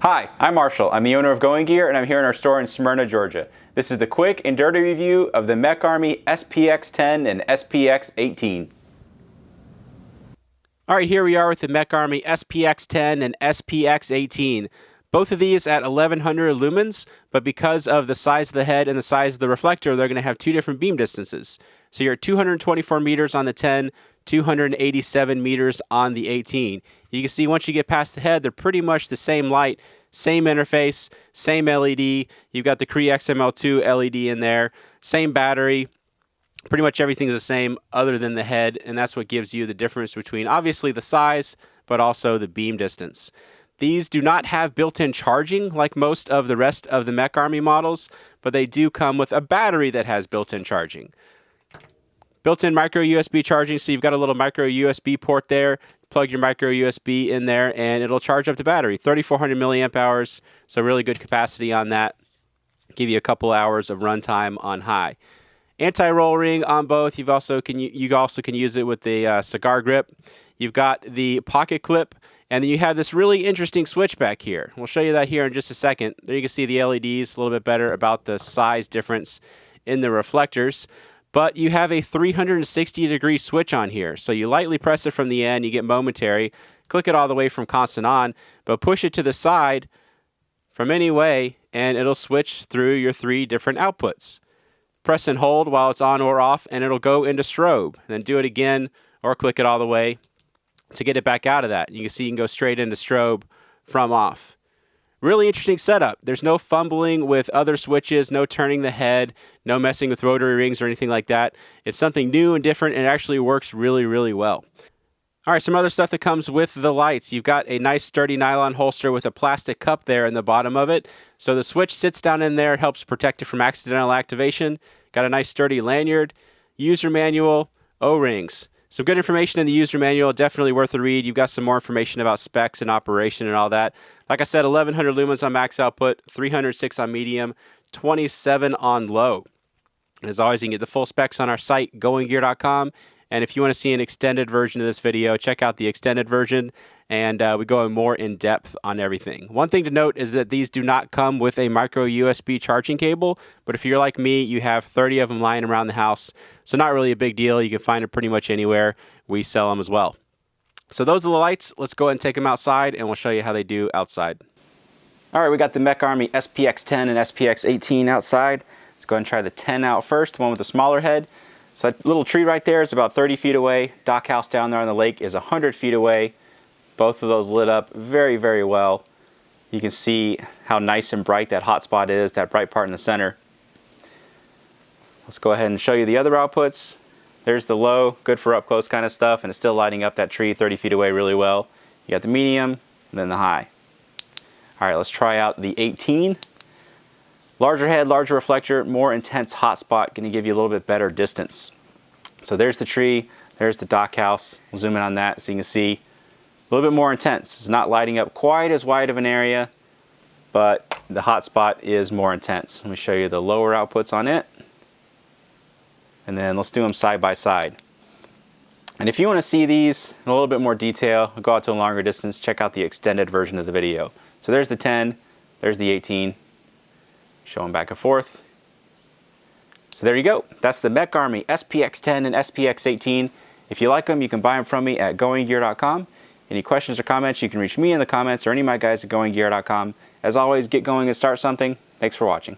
Hi, I'm Marshall. I'm the owner of Going Gear, and I'm here in our store in Smyrna, Georgia. This is the quick and dirty review of the Mecarmy SPX10 and SPX18. All right, here we are with the Mecarmy SPX10 and SPX18. Both of these at 1100 lumens, but because of the size of the head and the size of the reflector, they're going to have two different beam distances. So you're at 224 meters on the 10, 287 meters on the 18. You can see once you get past the head, they're pretty much the same light, same interface, same LED. You've got the Cree XML2 LED in there, same battery. Pretty much everything's the same other than the head, and that's what gives you the difference between obviously the size, but also the beam distance. These do not have built-in charging like most of the rest of the Mecarmy models, but they do come with a battery that has built-in charging. Built-in micro USB charging, so you've got a little micro USB port there. Plug your micro USB in there, and it'll charge up the battery. 3,400 milliamp hours, so really good capacity on that. Give you a couple hours of runtime on high. Anti-roll ring on both. You also can use it with the cigar grip. You've got the pocket clip, and then you have this really interesting switch back here. We'll show you that here in just a second. There you can see the LEDs a little bit better about the size difference in the reflectors. But you have a 360-degree switch on here. So you lightly press it from the end, you get momentary. Click it all the way from constant on, but push it to the side from any way, and it'll switch through your three different outputs. Press and hold while it's on or off, and it'll go into strobe. Then do it again, or click it all the way to get it back out of that. You can see you can go straight into strobe from off. Really interesting setup. There's no fumbling with other switches, no turning the head, no messing with rotary rings or anything like that. It's something new and different, and it actually works really, really well. All right, some other stuff that comes with the lights. You've got a nice sturdy nylon holster with a plastic cup there in the bottom of it. So the switch sits down in there, helps protect it from accidental activation. Got a nice sturdy lanyard, user manual, O-rings. Some good information in the user manual, definitely worth a read. You've got some more information about specs and operation and all that. Like I said, 1100 lumens on max output, 306 on medium, 27 on low. As always, you can get the full specs on our site, goinggear.com. And if you want to see an extended version of this video, check out the extended version, and we go more in depth on everything. One thing to note is that these do not come with a micro USB charging cable, but if you're like me, you have 30 of them lying around the house, so not really a big deal. You can find it pretty much anywhere. We sell them as well. So those are the lights. Let's go ahead and take them outside, and we'll show you how they do outside. All right, we got the Mecarmy SPX10 and SPX18 outside. Let's go ahead and try the 10 out first, the one with the smaller head. So that little tree right there is about 30 feet away. Dock house down there on the lake is 100 feet away. Both of those lit up very, very well. You can see how nice and bright that hot spot is, that bright part in the center. Let's go ahead and show you the other outputs. There's the low, good for up close kind of stuff, and it's still lighting up that tree 30 feet away really well. You got the medium, and then the high. All right, let's try out the 18. Larger head, larger reflector, more intense hotspot, going to give you a little bit better distance. So there's the tree, there's the dock house. We'll zoom in on that so you can see a little bit more intense. It's not lighting up quite as wide of an area, but the hotspot is more intense. Let me show you the lower outputs on it. And then let's do them side by side. And if you want to see these in a little bit more detail, go out to a longer distance, check out the extended version of the video. So there's the 10, there's the 18. Show them back and forth. So there you go. That's the Mecarmy SPX10 and SPX18. If you like them, you can buy them from me at goinggear.com. Any questions or comments, you can reach me in the comments or any of my guys at goinggear.com. As always, get going and start something. Thanks for watching.